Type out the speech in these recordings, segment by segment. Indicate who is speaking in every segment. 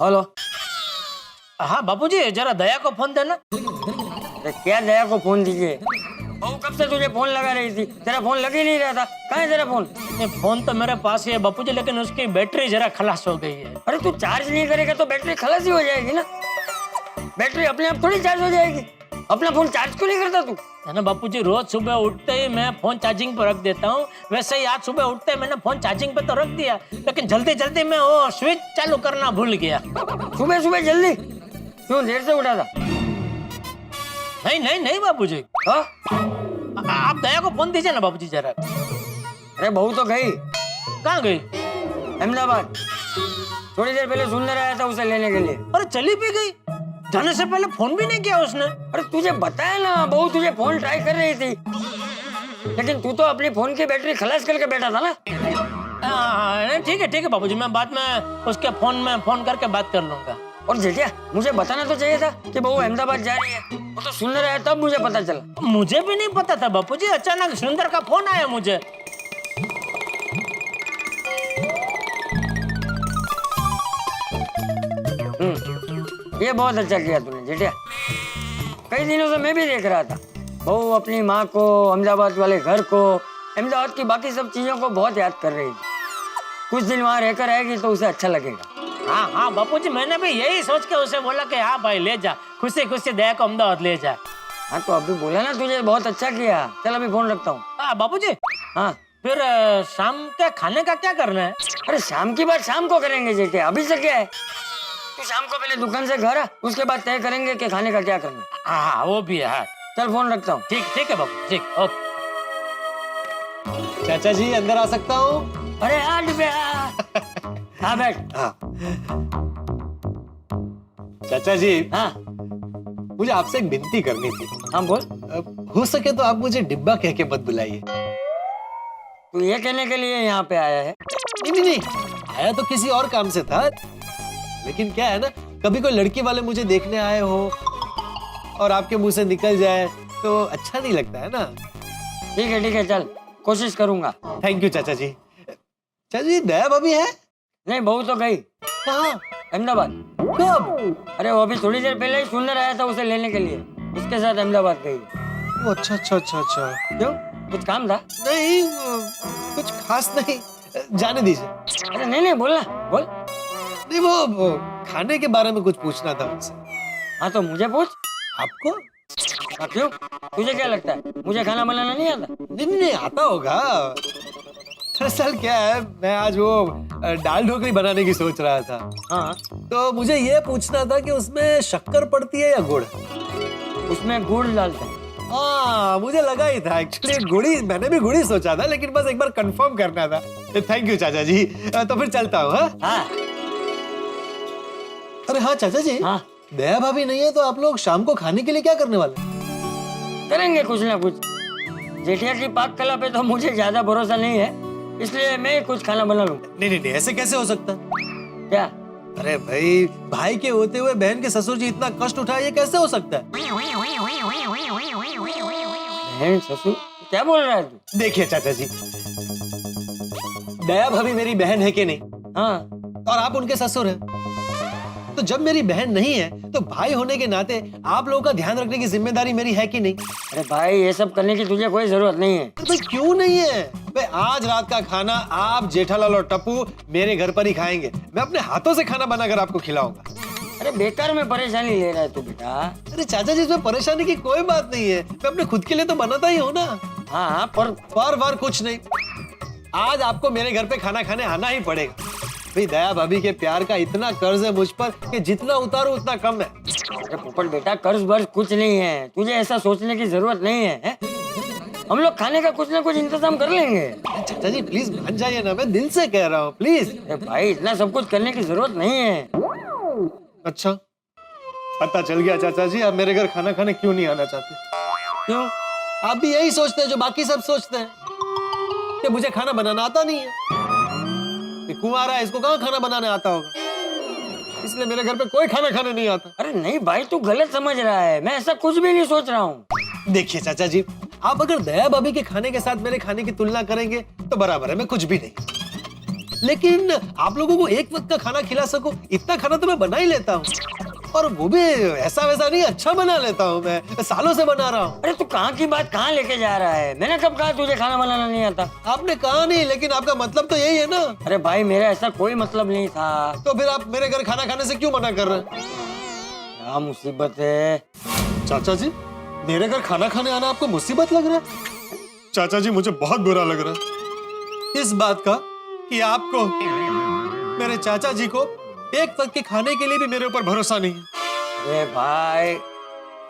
Speaker 1: Hello.
Speaker 2: हाँ बापूजी, जरा दया को फोन देना।
Speaker 1: अरे क्या दया को फोन दीजिए? बहू कब से तुझे फोन लगा रही थी, तेरा फोन लग ही नहीं रहा था। कहाँ है तेरा फोन?
Speaker 2: ये फोन तो मेरे पास ही है बापूजी, लेकिन उसकी बैटरी जरा खलास हो गई है।
Speaker 1: अरे तू चार्ज नहीं करेगा तो बैटरी खलास ही हो जाएगी ना। बैटरी अपने आप थोड़ी चार्ज हो जाएगी। अपना फोन चार्ज क्यों नहीं करता तू?
Speaker 2: है ना बापूजी, रोज सुबह उठते ही मैं फोन चार्जिंग पर रख देता हूँ। वैसे ही आज सुबह उठते ही मैंने फोन चार्जिंग पे तो रख दिया, लेकिन जल्दी जल्दी में वो स्विच चालू करना भूल गया।
Speaker 1: सुबह सुबह जल्दी क्यों, देर से उठा था?
Speaker 2: नहीं नहीं नहीं बापूजी,
Speaker 1: हाँ?
Speaker 2: आप दया को फोन दीजिए ना बापूजी जरा।
Speaker 1: अरे बहू तो गई
Speaker 2: कहाँ गई?
Speaker 1: अहमदाबाद। थोड़ी देर पहले सुंदर आया था उसे लेने के लिए।
Speaker 2: अरे चली भी गई, जाने से पहले फोन भी नहीं किया उसने।
Speaker 1: अरे तुझे बताया ना, बहू तुझे फोन ट्राई कर रही थी, लेकिन तू तो अपनी फोन की बैटरी खलास करके बैठा था ना।
Speaker 2: ठीक है बापूजी, मैं बाद में उसके फोन में फोन करके बात कर लूंगा।
Speaker 1: और जेठिया, मुझे बताना तो चाहिए था कि बहू अहमदाबाद जा रही है। वो तो सुंदर आया तब मुझे पता चला।
Speaker 2: मुझे भी नहीं पता था बापूजी, अचानक सुंदर का फोन आया मुझे।
Speaker 1: ये बहुत अच्छा किया तूने जेठिया। कई दिनों से मैं भी देख रहा था, बहू अपनी माँ को, अहमदाबाद वाले घर को, अहमदाबाद की बाकी सब चीजों को बहुत याद कर रही थी। कुछ दिन वहाँ रहकर आएगी तो उसे अच्छा लगेगा।
Speaker 2: हाँ बापूजी, मैंने भी यही सोच के उसे बोला कि हाँ भाई ले जा, खुशी खुशी दया को अहमदाबाद ले जा।
Speaker 1: हाँ तो अभी बोला ना तुझे, बहुत अच्छा किया। चल अभी फोन रखता हूँ।
Speaker 2: हाँ बापूजी,
Speaker 1: हाँ
Speaker 2: फिर शाम के खाने का क्या करना है?
Speaker 1: अरे शाम की बात शाम को करेंगे जेठिया, अभी से क्या है? तू शाम को पहले दुकान से घर आ, उसके बाद तय करेंगे कि खाने का क्या करना है।
Speaker 2: हाँ वो भी है। हाँ।
Speaker 1: चल फोन रखता हूँ।
Speaker 2: ठीक है बापू, ठीक, ओके।
Speaker 3: चाचा जी अंदर आ सकता हूँ?
Speaker 1: अरे आज बे हाँ बैठ।
Speaker 3: हाँ। चाचा जी,
Speaker 1: हाँ
Speaker 3: मुझे आपसे एक विनती करनी थी।
Speaker 1: हाँ बोल।
Speaker 3: हो सके तो आप मुझे डिब्बा कह के मत बुलाइए।
Speaker 1: तू ये कहने के लिए यहाँ पे आया है?
Speaker 3: नहीं, आया तो किसी और काम से था, लेकिन क्या है ना, कभी कोई लड़की वाले मुझे देखने आए हो और आपके मुंह से निकल जाए तो अच्छा नहीं लगता है ना।
Speaker 1: ठीक है चल, कोशिश करूंगा।
Speaker 3: थैंक यू चाचा जी। चाचा जी, दया भाभी है?
Speaker 1: नहीं, बहू तो गई।
Speaker 3: कहाँ?
Speaker 1: अहमदाबाद।
Speaker 3: कब?
Speaker 1: अरे वो अभी थोड़ी देर पहले ही सुंदर आया था उसे लेने के लिए, उसके साथ अहमदाबाद गई।
Speaker 3: अच्छा।
Speaker 1: क्यों, कुछ काम था?
Speaker 3: नहीं, कुछ खास नहीं, जाने दीजिए।
Speaker 1: अरे नहीं बोलना, बोल।
Speaker 3: नहीं, वो खाने के बारे में कुछ पूछना था मुझसे।
Speaker 1: हाँ तो मुझे पूछ।
Speaker 3: आपको?
Speaker 1: हाँ, क्यों, तुझे क्या लगता है मुझे खाना बनाना नहीं आता?
Speaker 3: नहीं, आता होगा। दरअसल क्या है, मैं आज वो दाल ढोकली बनाने की सोच रहा था।
Speaker 1: हाँ
Speaker 3: तो मुझे ये पूछना था कि उसमें शक्कर पड़ती है या गुड़?
Speaker 1: उसमें गुड़ डालते हैं।
Speaker 3: हाँ, मुझे लगा ही था एक्चुअली, गुड़ी, मैंने भी गुड़ी सोचा था, लेकिन बस एक बार कंफर्म करना था। थैंक यू चाचा जी। तो फिर चलता हूँ।
Speaker 1: हाँ
Speaker 3: अरे हाँ चाचा जी,
Speaker 1: हाँ
Speaker 3: दया भाभी नहीं है तो आप लोग शाम को खाने के लिए क्या करने वाले?
Speaker 1: करेंगे कुछ ना कुछ। जेठिया की पाक कला पे तो मुझे ज्यादा भरोसा नहीं है, इसलिए मैं कुछ खाना बना लूंगा।
Speaker 3: नहीं, ऐसे कैसे हो सकता?
Speaker 1: क्या?
Speaker 3: अरे भाई के होते हुए बहन के ससुर जी इतना कष्ट उठाए, ये कैसे हो सकता है?
Speaker 1: बहन ससुर क्या बोल रहा है तू?
Speaker 3: देखिए चाचा जी, दया भाभी मेरी बहन है कि नहीं?
Speaker 1: हाँ
Speaker 3: और आप उनके ससुर हैं। तो जब मेरी बहन नहीं है तो भाई होने के नाते आप लोगों का ध्यान रखने की जिम्मेदारी मेरी है कि नहीं?
Speaker 1: अरे भाई, ये सब करने की तुझे कोई जरूरत नहीं है।
Speaker 3: भाई क्यों नहीं है? भाई आज रात का खाना आप, जेठालाल और टप्पू मेरे घर पर ही खाएंगे। मैं अपने हाथों से खाना बनाकर आपको खिलाऊंगा।
Speaker 1: अरे बेकार में परेशानी ले रहा है तू बेटा।
Speaker 3: अरे चाचा जी, इसमें परेशानी की कोई बात नहीं है, मैं अपने खुद के लिए तो बनाता ही हूँ ना।
Speaker 1: हाँ पर
Speaker 3: बार कुछ नहीं, आज आपको मेरे घर पे खाना खाने आना ही पड़ेगा। भाई दया भाभी के प्यार का इतना कर्ज है मुझ पर कि जितना उतारू उतना कम है।
Speaker 1: अरे पोपट बेटा, कर्ज बर्ज कुछ नहीं है, तुझे ऐसा सोचने की जरूरत नहीं है? हम लोग खाने का कुछ ना कुछ इंतजाम कर लेंगे।
Speaker 3: चाचा जी प्लीज मान जाइए ना, मैं दिल से कह रहा हूँ, प्लीज।
Speaker 1: अरे भाई, इतना सब कुछ करने की जरूरत नहीं है।
Speaker 3: अच्छा, पता चल गया चाचा जी, आप मेरे घर खाना खाने क्यों नहीं आना चाहते।
Speaker 1: क्यों?
Speaker 3: आप भी यही सोचते हैं जो बाकी सब सोचते हैं, कि मुझे खाना बनाना आता नहीं है। कुंवारा है, इसको कहाँ खाना बनाने आता होगा, इसलिए मेरे घर पे कोई खाना खाने नहीं आता।
Speaker 1: अरे नहीं भाई, तू गलत समझ रहा है, मैं ऐसा कुछ भी नहीं सोच रहा हूँ।
Speaker 3: देखिए चाचा जी, आप अगर दया भाभी के खाने के साथ मेरे खाने की तुलना करेंगे तो बराबर है, मैं कुछ भी नहीं। लेकिन आप लोगों को एक वक्त का खाना खिला सकूं इतना खाना तो मैं बना ही लेता हूँ, और वो भी ऐसा वैसा नहीं, अच्छा बना लेता हूँ, मैं सालों से बना रहा हूँ।
Speaker 1: अरे तू कहाँ की बात कहाँ लेके जा रहा है? मैंने कब कहा तुझे खाना बनाना नहीं आता?
Speaker 3: आपने कहा नहीं, लेकिन आपका मतलब तो यही है ना।
Speaker 1: अरे भाई मेरा ऐसा कोई मतलब नहीं था।
Speaker 3: तो फिर आप मेरे घर खाना खाने से क्यों मना कर रहे हैं?
Speaker 1: क्या मुसीबत है?
Speaker 3: चाचा जी, मेरे घर खाना खाने आना आपको मुसीबत लग रहा है? चाचा जी, मुझे बहुत बुरा लग रहा है इस बात का कि आपको, मेरे चाचा जी को एक वक्त के खाने के लिए भी मेरे ऊपर भरोसा नहीं है।
Speaker 1: अरे भाई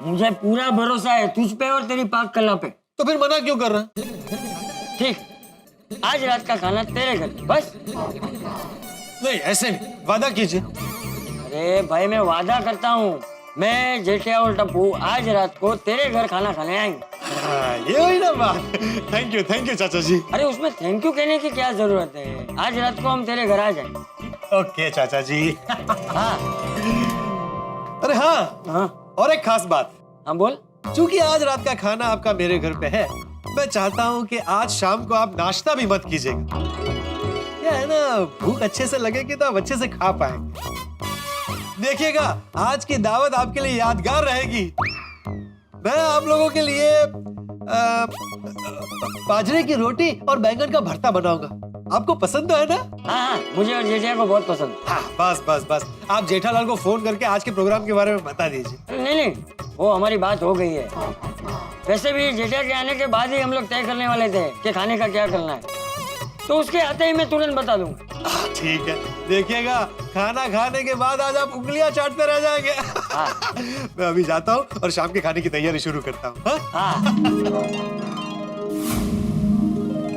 Speaker 1: मुझे पूरा भरोसा है तुझ पे और तेरी पाक कला पे।
Speaker 3: तो फिर मना क्यों कर रहे हैं?
Speaker 1: ठीक, आज रात का खाना तेरे घर, बस।
Speaker 3: नहीं, ऐसे नहीं, वादा कीजिए।
Speaker 1: अरे भाई मैं वादा करता हूँ, मैं जेठिया और टप्पू आज रात को तेरे घर खाना खाने आएंगे।
Speaker 3: ये हुई ना बात। थैंक यू चाचा जी।
Speaker 1: अरे उसमें थैंक यू कहने की क्या जरूरत है? आज रात को हम तेरे घर आ जाएंगे।
Speaker 3: ओके चाचा जी।
Speaker 1: हाँ
Speaker 3: अरे हाँ,
Speaker 1: हाँ
Speaker 3: और एक खास बात।
Speaker 1: हाँ बोल।
Speaker 3: चूंकि आज रात का खाना आपका मेरे घर पे है, मैं चाहता हूँ कि आज शाम को आप नाश्ता भी मत कीजिएगा। क्या है ना, भूख अच्छे से लगेगी तो आप अच्छे से खा पाएंगे। देखिएगा, आज की दावत आपके लिए यादगार रहेगी। मैं आप लोगों के लिए बाजरे की रोटी और बैंगन का भरता बनाऊंगा। आपको पसंद तो है ना?
Speaker 1: हाँ मुझे और जेठिया को बहुत पसंद।
Speaker 3: हाँ, बस आप जेठालाल को फोन करके आज के प्रोग्राम के बारे में बता दीजिए।
Speaker 1: नहीं, वो हमारी बात हो गई है। वैसे भी जेठिया के आने के बाद ही हम लोग तय करने वाले थे कि खाने का क्या करना है, तो उसके आते ही मैं तुरंत बता दूंगा।
Speaker 3: ठीक है, देखिएगा खाना खाने के बाद आज आप उंगलियां चाटते रह जाएंगे।
Speaker 1: हाँ।
Speaker 3: मैं अभी जाता हूँ और शाम के खाने की तैयारी शुरू करता हूँ।
Speaker 1: हाँ।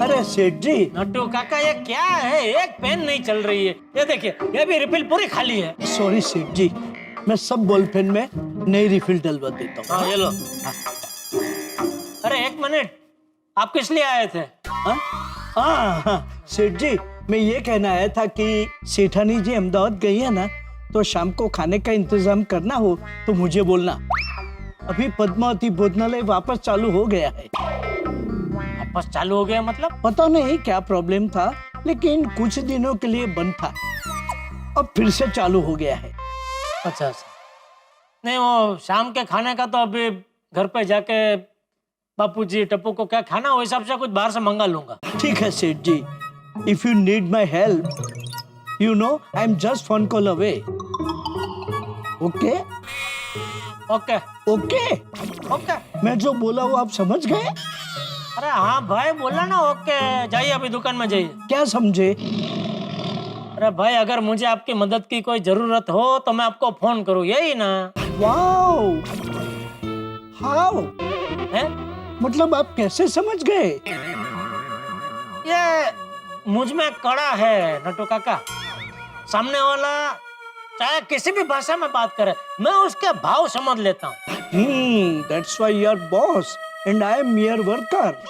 Speaker 4: अरे सेठ जी,
Speaker 2: नट्टू काका ये क्या है? एक पेन नहीं चल रही है। ये देखिए, ये भी रिफिल पूरी खाली है।
Speaker 4: सॉरी सेठ जी, मैं सब बॉल पेन में नई रिफिल डलवा देता हूँ।
Speaker 2: हाँ ये लो। अरे एक मिनट, आप किस लिए आए थे?
Speaker 4: हाँ, सेठ जी, मैं ये कहना आया था कि सेठानी जी अहमदाबाद गई है ना, तो शाम को खाने का इंतजाम करना हो तो मुझे बोलना। अभी पद्मावती भोजनालय वापस चालू हो गया है।
Speaker 2: वापस चालू हो गया मतलब?
Speaker 4: पता नहीं क्या प्रॉब्लम था, लेकिन कुछ दिनों के लिए बंद था, अब फिर से चालू हो गया है।
Speaker 2: अच्छा। नहीं, वो शाम के खाने का तो अभी घर पे जाके बापूजी टप्पू को क्या खाना, वो हिसाब से कुछ बाहर से मंगा लूंगा।
Speaker 4: ठीक है seth ji, if you need my help, you know I am just phone call away. Okay
Speaker 2: okay
Speaker 4: okay
Speaker 2: okay.
Speaker 4: मैं जो बोला वो आप समझ गए?
Speaker 2: अरे हाँ भाई, बोला ना ओके। जाइए अभी दुकान में जाइए।
Speaker 4: क्या समझे?
Speaker 2: अरे भाई, अगर मुझे आपकी मदद की कोई जरूरत हो तो मैं आपको फोन करूँ, यही ना?
Speaker 4: वाओ, हाउ,
Speaker 2: है?
Speaker 4: मतलब आप कैसे समझ गए?
Speaker 2: ये मुझ में कड़ा है नट्टू काका। सामने वाला चाहे किसी भी भाषा में बात करे, मैं उसके भाव समझ लेता हूँ।
Speaker 4: That's why you are boss and I am your worker.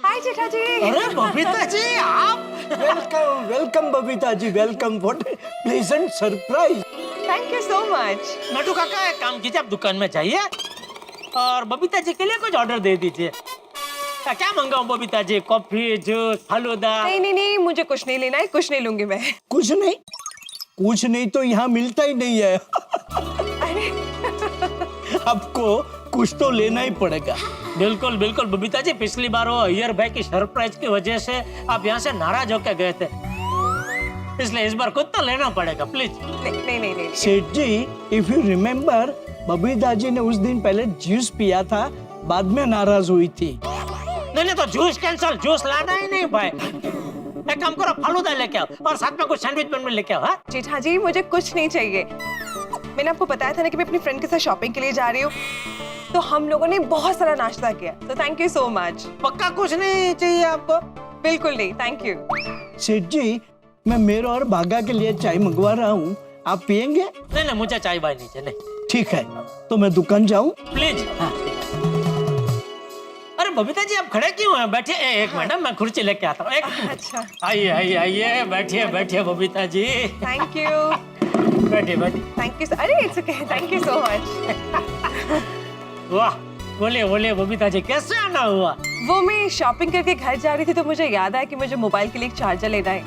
Speaker 5: Hi Jetha ji.
Speaker 2: अरे बबीता जी, आप?
Speaker 4: Welcome welcome Babita ji, welcome. What a pleasant surprise.
Speaker 5: Thank you so much.
Speaker 2: Nattu Kaka, एक काम कीजिए, आप दुकान में जाइए और बबीता जी के लिए कुछ ऑर्डर दे दीजिए। क्या मंगाऊं बबीता जी? Coffee, juice, falooda?
Speaker 5: नहीं, मुझे कुछ नहीं लेना है, कुछ नहीं लूंगी मैं।
Speaker 4: कुछ नहीं तो यहाँ मिलता ही नहीं है।
Speaker 5: अरे
Speaker 4: आपको कुछ तो लेना ही पड़ेगा।
Speaker 2: बिल्कुल बिल्कुल बबीता जी, पिछली बार वो अय्यर भाई की सरप्राइज की वजह से आप यहाँ से नाराज होकर गए थे, इसलिए इस बार कुछ तो लेना पड़ेगा, प्लीज।
Speaker 5: नहीं।
Speaker 4: सेठ ji, if you remember, Babita ji ने उस दिन पहले जूस पिया था, बाद में नाराज हुई थी।
Speaker 2: नहीं तो जूस कैंसल, जूस लाना ही नहीं भाई। एक काम करो, फालूदा लेके आओ और साथ में कुछ सैंडविच में लेके आओ। हाँ
Speaker 5: जेठा जी, मुझे कुछ नहीं चाहिए। मैंने आपको बताया था ना कि मैं अपनी फ्रेंड के साथ शॉपिंग के लिए जा रही हूँ, तो हम लोगों ने बहुत सारा नाश्ता किया, तो थैंक यू सो मच।
Speaker 2: पक्का कुछ नहीं चाहिए आपको?
Speaker 5: बिल्कुल नहीं, थैंक यू।
Speaker 4: सेठ जी, मैं मेरे और भागा के लिए चाय मंगवा रहा हूँ, आप पियेंगे?
Speaker 2: नहीं, मुझे चाय बाय नहीं चाहिए।
Speaker 4: ठीक है, तो मैं दुकान जाऊँ?
Speaker 2: प्लीज। हाँ। अरे बबीता जी, आप खड़े क्यों हैं? बैठिए। एक मिनट, मैं कुर्सी लेके आता हूँ।
Speaker 5: अच्छा,
Speaker 2: आइए, बैठिए बबीता जी।
Speaker 5: Thank you.
Speaker 2: बैठिए।
Speaker 5: Thank you. अरे it's okay, thank you so much.
Speaker 2: वाह, बोलिए बबीता जी, कैसे आना हुआ?
Speaker 5: वो मैं शॉपिंग करके घर जा रही थी, तो मुझे याद आया कि मुझे मोबाइल के लिए एक चार्जर लेना है,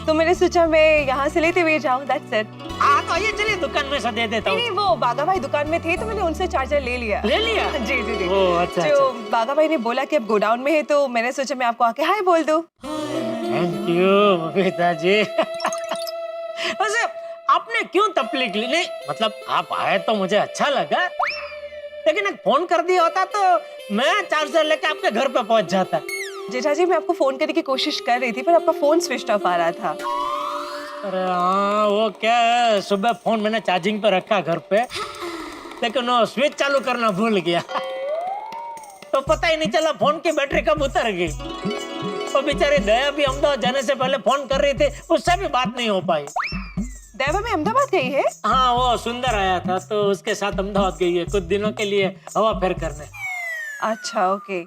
Speaker 5: तो मैंने सोचा मैं यहाँ से लेते हुए जाऊँ, दैट्स इट।
Speaker 2: हाँ तो ये चलिए दुकान में से दे देता
Speaker 5: नहीं
Speaker 2: हूँ।
Speaker 5: वो बागा भाई दुकान में थे तो मैंने उनसे चार्जर ले लिया।
Speaker 2: ले लिया?
Speaker 5: जी जी जी।
Speaker 2: ओह, अच्छा,
Speaker 5: जो बागा भाई ने बोला कि अब गोडाउन में है तो मैंने सोचा मैं आपको आके हाय बोल दूं।
Speaker 2: थैंक यू बबीता जी। वैसे आपने क्यों तकलीफ ली? नहीं मतलब आप आए तो मुझे अच्छा लगा, लेकिन एक फोन कर दिया होता तो मैं चार्जर लेके आपके घर पे पहुंच जाता।
Speaker 5: जेठा जी मैं आपको फोन करने की कोशिश कर रही थी पर आपका फोन स्विच ऑफ आ रहा था।
Speaker 2: अरे हाँ वो क्या है, सुबह फोन मैंने चार्जिंग पे रखा घर पे, लेकिन वो स्विच चालू करना भूल गया तो पता ही नहीं चला फोन की बैटरी कब उतर गई। तो बेचारी दया भी अहमदाबाद जाने से पहले फोन कर रही थी, उससे भी बात नहीं हो पाई।
Speaker 5: देवा में अहमदाबाद गई है?
Speaker 2: हाँ वो सुंदर आया था तो उसके साथ अहमदाबाद गई है कुछ दिनों के लिए हवा फेर करने।
Speaker 5: अच्छा ओके,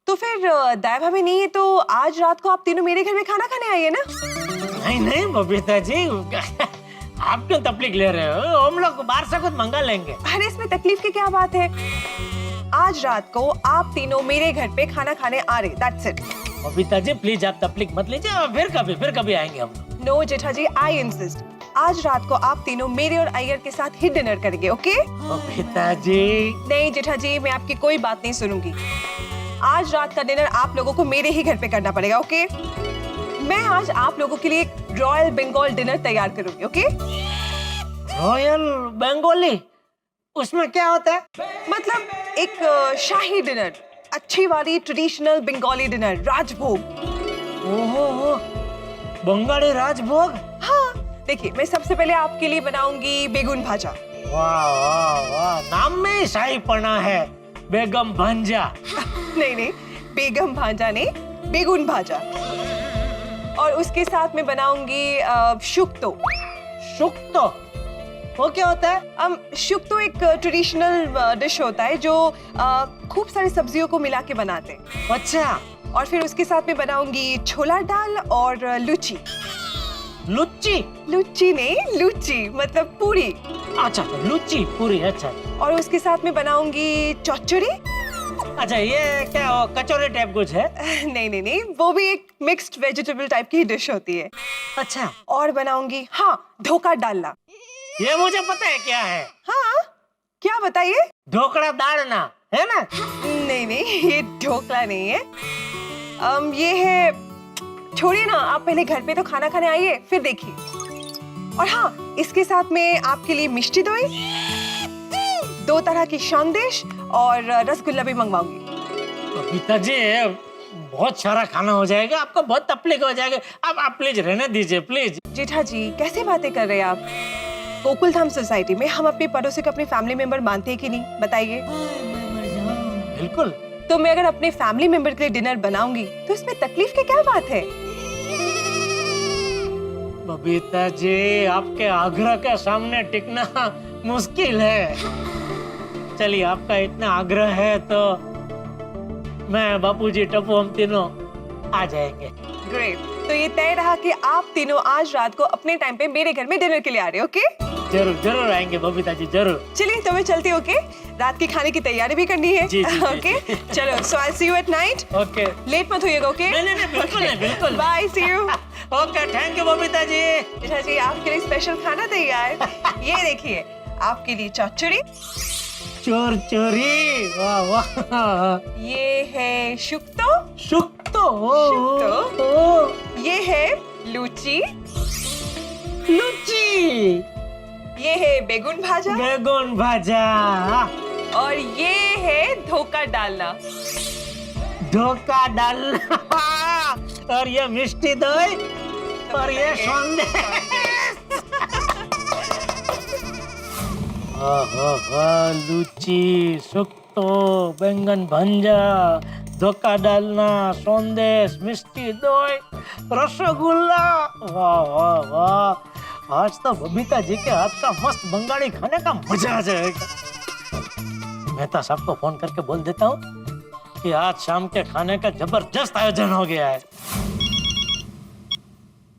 Speaker 5: तो फिर दैवा में नहीं है तो आज रात को आप तीनों मेरे घर में खाना खाने आइए ना।
Speaker 2: नहीं नहीं बबीता जी आप क्यों तकलीफ ले रहे हो, हम लोग बाहर से कुछ मंगा लेंगे।
Speaker 5: अरे इसमें तकलीफ की क्या बात है, आज रात को आप तीनों मेरे घर पे खाना खाने आ रहे, that's it.
Speaker 2: Babita ji please आप तकलीफ मत लीजिए, फिर कभी आएंगे हम लोग।
Speaker 5: No Jetha ji I insist, आज रात को आप तीनों मेरे और अय्यर के साथ ही डिनर करेंगे, ओके?
Speaker 2: बबीता जी
Speaker 5: नहीं जेठा जी मैं आपकी कोई बात नहीं सुनूंगी, आज रात का डिनर आप लोगों को मेरे ही घर पे करना पड़ेगा, ओके? मैं आज आप लोगों के लिए रॉयल बंगाल डिनर तैयार करूंगी, ओके?
Speaker 2: रॉयल बंगाली, उसमें क्या होता है?
Speaker 5: मतलब एक शाही डिनर, अच्छी वाली ट्रेडिशनल बंगाली डिनर, राजभोग।
Speaker 2: ओहो बंगाली राजभोग।
Speaker 5: हाँ देखिए मैं सबसे पहले आपके लिए बनाऊंगी बेगुन भाजा।
Speaker 2: वाह वाह वाह, नाम में ही शाहीपना है, बेगम भांजा।
Speaker 5: नहीं नहीं बेगम भांजा नहीं, बेगुन भाजा। और उसके साथ में बनाऊंगी शुक्तो।
Speaker 2: शुक्तो वो क्या होता है?
Speaker 5: शुक्तो एक ट्रेडिशनल डिश होता है जो खूब सारी सब्जियों को मिला के बनाते हैं।
Speaker 2: अच्छा।
Speaker 5: और फिर उसके साथ में बनाऊंगी छोला दाल और लुची।
Speaker 2: लुच्ची?
Speaker 5: लुच्ची नहीं लुची मतलब पूरी।
Speaker 2: अच्छा तो लुच्ची पूरी, अच्छा।
Speaker 5: और उसके साथ में बनाऊंगी चौचड़ी।
Speaker 2: अच्छा ये क्या हो, कचौरी टाइप कुछ है?
Speaker 5: नहीं नहीं नहीं वो भी एक मिक्स्ड वेजिटेबल टाइप की डिश होती है।
Speaker 2: अच्छा।
Speaker 5: और बनाऊंगी हाँ ढोका डालना।
Speaker 2: ये मुझे पता है क्या है।
Speaker 5: हाँ क्या बताइए?
Speaker 2: ढोकड़ा डालना है ना?
Speaker 5: नहीं नहीं ये ढोकला नहीं है, ये है, छोड़िए ना, आप पहले घर पे तो खाना खाने आइए फिर देखिए। और हाँ इसके साथ में आपके लिए मिष्टी दोई, 2 तरह की संदेश और रसगुल्ला भी मंगवाऊंगी।
Speaker 2: पिताजी बहुत सारा खाना हो जाएगा, आपको बहुत तकलीफ हो जाएगा, आप प्लीज रहने दीजिए प्लीज।
Speaker 5: जेठा जी कैसे बातें कर रहे हैं आप? गोकुल धाम सोसाइटी में हम अपने पड़ोसी को अपने फैमिली मेंबर मानते हैं कि नहीं बताइए?
Speaker 2: बिल्कुल।
Speaker 5: तो मैं अगर अपने फैमिली मेंबर के लिए डिनर बनाऊंगी तो इसमें तकलीफ की क्या बात है?
Speaker 2: बबीता जी आपके आग्रह के सामने टिकना मुश्किल है। चलिए आपका इतना आग्रह है तो मैं बापूजी टप्पू हम तीनों आ जाएंगे।
Speaker 5: ग्रेट, तो ये तय रहा कि आप तीनों आज रात को अपने टाइम पे मेरे घर में डिनर के लिए आ रहे हो, ओके?
Speaker 2: जरूर जरूर आएंगे बबीता जी जरूर।
Speaker 5: चलिए तो मैं चलती हूँ, ओके? रात के खाने की तैयारी भी करनी है।
Speaker 2: जी, जी,
Speaker 5: ओके चलो, so I see you at night.
Speaker 2: Okay.
Speaker 5: Late मत होइएगा, ओके?
Speaker 2: नहीं नहीं बिल्कुल नहीं बिल्कुल।
Speaker 5: Bye, see you.
Speaker 2: Okay thank you Babita ji.
Speaker 5: Jetha ji आपके लिए स्पेशल खाना तैयार, ये देखिए आपके लिए चौचड़ी,
Speaker 2: चोर चोरी, वाह वाह।
Speaker 5: ये है शुक्तो,
Speaker 2: शुक्तो,
Speaker 5: ये है लूची,
Speaker 2: लुच्ची,
Speaker 5: ये है बेगुन भाजा,
Speaker 2: बेगुन भाजा,
Speaker 5: और ये है धोखा डालना।
Speaker 2: धोखा डालना, और ये मिष्टी दही, और ये संदेश। लुची, सुक्तो, बैंगन भंजा, धोखा डालना, संदेश, मिष्टी दही, रसगुल्ला, वाह वाह वाह। आज तो बबीता जी के हाथ का मस्त बंगाली खाने का मजा आ जाएगा। मेहता साहब को फोन करके बोल देता हूँ कि आज शाम के खाने का जबरदस्त आयोजन हो गया है।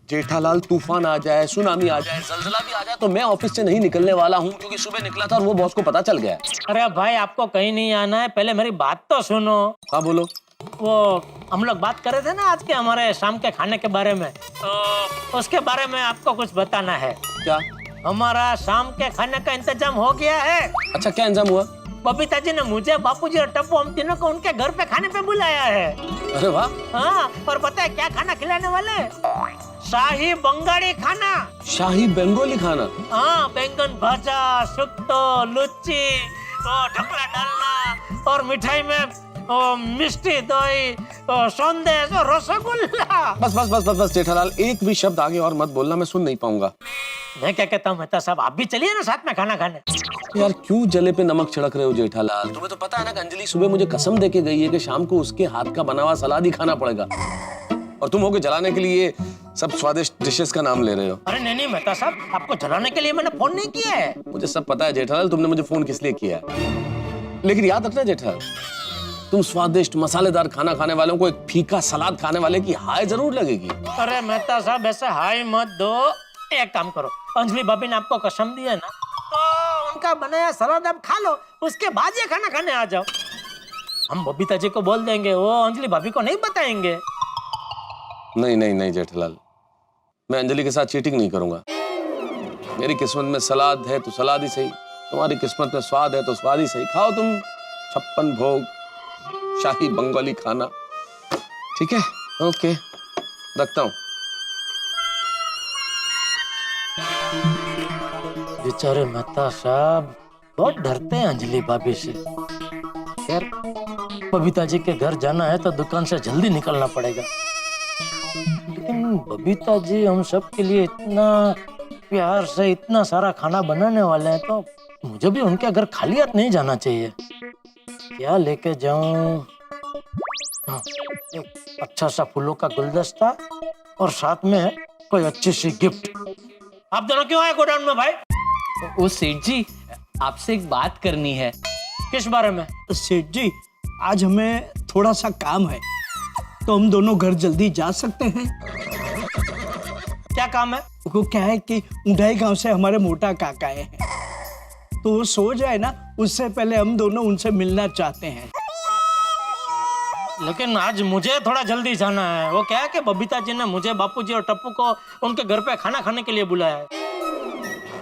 Speaker 6: जेठालाल तूफान आ जाए, सुनामी आ जाए, जलजला भी आ जाए तो मैं ऑफिस से नहीं निकलने वाला हूँ, क्योंकि सुबह निकला था और वो बॉस को पता चल गया है।
Speaker 2: अरे भाई आपको कहीं नहीं आना है, पहले मेरी बात तो सुनो।
Speaker 6: हाँ बोलो।
Speaker 2: वो हम लोग बात कर रहे थे ना आज के हमारे शाम के खाने के बारे में, तो उसके बारे में आपको कुछ बताना है।
Speaker 6: क्या?
Speaker 2: हमारा शाम के खाने का इंतजाम हो गया है।
Speaker 6: अच्छा, क्या इंतजाम हुआ?
Speaker 2: बबीता जी ने मुझे, बापूजी और टप्पू हम तीनों को उनके घर पे खाने पे बुलाया है।
Speaker 6: अरे वाह!
Speaker 2: हाँ, और पता है क्या खाना खिलाने वाले? शाही बंगाली खाना।
Speaker 6: शाही बंगाली खाना?
Speaker 2: हाँ, बैंगन भाजा, सुक्तो, लुच्ची, ढोकला डालना और मिठाई में मिष्टी दही, संदेश और रसगुल्ला।
Speaker 6: बस बस बस बस बस जेठालाल, एक भी शब्द आगे और मत बोलना, मैं सुन नहीं पाऊंगा।
Speaker 2: मैं क्या कहता हूँ मेहता साहब, आप भी चलिए ना साथ में खाना खाने।
Speaker 6: यार क्यों जले पे नमक छिड़क रहे हो जेठालाल? तुम्हें तो पता है ना कि अंजलि सुबह मुझे कसम दे के गई है कि शाम को उसके हाथ का बना हुआ सलाद ही खाना पड़ेगा, और तुम होके जलाने के लिए सब स्वादिष्ट डिशेस का नाम ले रहे हो।
Speaker 2: अरे नहीं मेहता साहब, आपको जलाने के लिए मैंने फोन नहीं किया है।
Speaker 6: मुझे सब पता है जेठालाल, तुमने मुझे फोन किस लिए किया है, लेकिन याद रखना जेठालाल, तुम स्वादिष्ट मसालेदार खाना खाने वालों को एक फीका सलाद खाने वाले की हाय जरूर लगेगी।
Speaker 2: अरे मेहता साहब, ऐसे हाय मत दो। एक काम करो, अंजलि भाभी ने आपको कसम दी है ना, तो उनका बनाया सलाद आप खा लो, उसके बाद ये खाना खाने आ जाओ। हम बबीता जी को बोल देंगे, वो अंजलि भाभी को नहीं बताएंगे।
Speaker 6: नहीं नहीं नहीं जेठालाल, मैं अंजलि के साथ चीटिंग नहीं करूंगा। मेरी किस्मत में सलाद है तो सलाद ही सही, तुम्हारी किस्मत में स्वाद है तो स्वाद ही सही। खाओ तुम 56 भोग शाही बंगाली खाना। ठीक है, ओके, रखता हूँ।
Speaker 2: बेचारे मेहता साहब बहुत डरते हैं अंजलि भाभी से। खैर, बबीता जी के घर जाना है तो दुकान से जल्दी निकलना पड़ेगा। लेकिन बबीता जी हम सब के लिए इतना प्यार से इतना सारा खाना बनाने वाले हैं, तो मुझे भी उनके घर खाली हाथ नहीं जाना चाहिए। क्या लेके जाऊं? हाँ, एक अच्छा सा फूलों का गुलदस्ता और साथ में कोई अच्छी सी गिफ्ट। आप दोनों क्यों आए गोडाउन में भाई?
Speaker 7: ओ सेठ जी, आपसे एक बात करनी है।
Speaker 2: किस बारे में?
Speaker 4: सेठ जी, आज हमें थोड़ा सा काम है, तो हम दोनों घर जल्दी जा सकते हैं?
Speaker 2: क्या काम है?
Speaker 4: वो क्या है कि उंडाई गांव से हमारे मोटा काका आए हैं, तो वो सो जाए ना, उससे पहले हम दोनों उनसे मिलना चाहते हैं।
Speaker 2: लेकिन आज मुझे थोड़ा जल्दी जाना है। वो क्या है कि बबीता जी ने मुझे, बापूजी और टप्पू को उनके घर पे खाना खाने के लिए बुलाया है।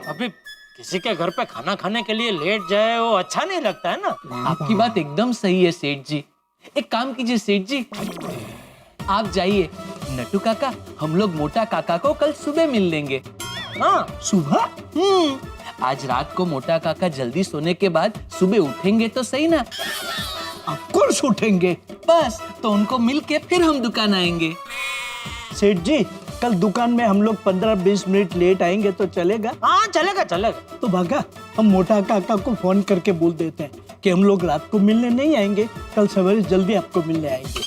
Speaker 2: अभी किसी के घर पे खाना खाने के लिए लेट जाए वो अच्छा नहीं लगता है ना।
Speaker 7: आपकी बात एकदम सही है सेठ जी। एक काम कीजिए सेठ जी, आप जाइए, नटू काका, हम लोग मोटा काका को कल सुबह मिल लेंगे।
Speaker 2: हाँ,
Speaker 4: सुबह?
Speaker 7: आज रात को मोटा काका जल्दी सोने के बाद सुबह उठेंगे तो सही ना?
Speaker 4: ऑफकोर्स उठेंगे।
Speaker 7: बस, तो उनको मिल के फिर हम दुकान आएंगे।
Speaker 4: सेठ जी, कल दुकान में हम लोग 15-20 मिनट लेट आएंगे तो चलेगा?
Speaker 2: हाँ चलेगा चलेगा।
Speaker 4: तो भागा, हम मोटा काका को फोन करके बोल देते हैं कि हम लोग रात को मिलने नहीं आएंगे, कल सवेरे जल्दी आपको मिलने आएंगे।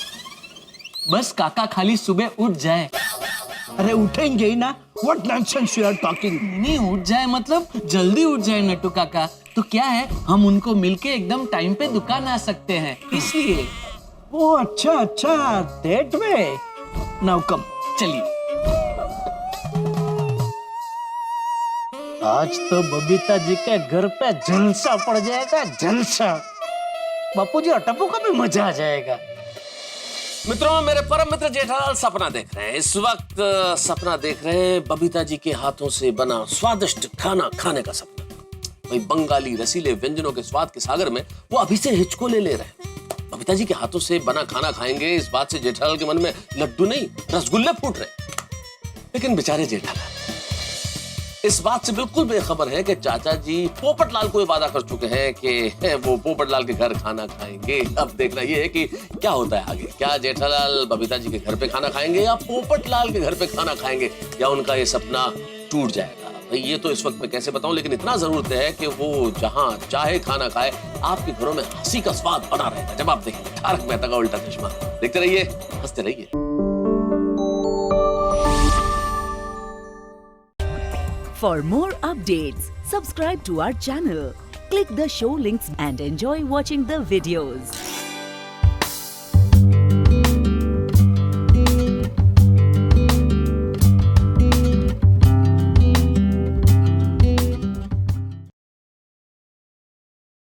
Speaker 7: बस काका खाली सुबह उठ जाए।
Speaker 4: अरे उठेंगे ही ना, what nonsense you are talking.
Speaker 7: नहीं, उठ जाए मतलब जल्दी उठ जाए नटू काका, तो क्या है, हम उनको मिलके एकदम टाइम पे दुकान आ सकते हैं, इसलिए।
Speaker 4: ओ अच्छा अच्छा, दैट वे। नाउ कम,
Speaker 7: चलिए।
Speaker 2: आज तो बबीता जी के घर पे जलसा पड़ जाएगा, जलसा। बापूजी और टप्पू को भी मजा आ जाएगा।
Speaker 6: मित्रों, मेरे परम मित्र जेठालाल सपना देख रहे हैं इस वक्त। सपना देख रहे हैं बबीता जी के हाथों से बना स्वादिष्ट खाना खाने का सपना। वही बंगाली रसीले व्यंजनों के स्वाद के सागर में वो अभी से हिचकोले ले रहे हैं। बबीता जी के हाथों से बना खाना खाएंगे, इस बात से जेठालाल के मन में लड्डू नहीं रसगुल्ले फूट रहे। लेकिन बेचारे जेठालाल इस बात से बिल्कुल बेखबर है कि चाचा जी पोपटलाल को वादा कर चुके हैं कि वो पोपटलाल के घर खाना खाएंगे। अब देखना ये है कि क्या होता है आगे। क्या जेठालाल बबीता जी के घर पे खाना खाएंगे या पोपटलाल के घर पे खाना खाएंगे, या उनका ये सपना टूट जाएगा? भाई ये तो इस वक्त मैं कैसे बताऊं, लेकिन इतना जरूर है कि वो जहां चाहे खाना खाए, आपके घरों में हंसी का स्वाद बना रहेगा जब आप देखेंगे तारक मेहता का उल्टा चश्मा। देखते रहिए, हंसते रहिए।
Speaker 8: For more updates, subscribe to our channel, click the show links and enjoy watching the videos.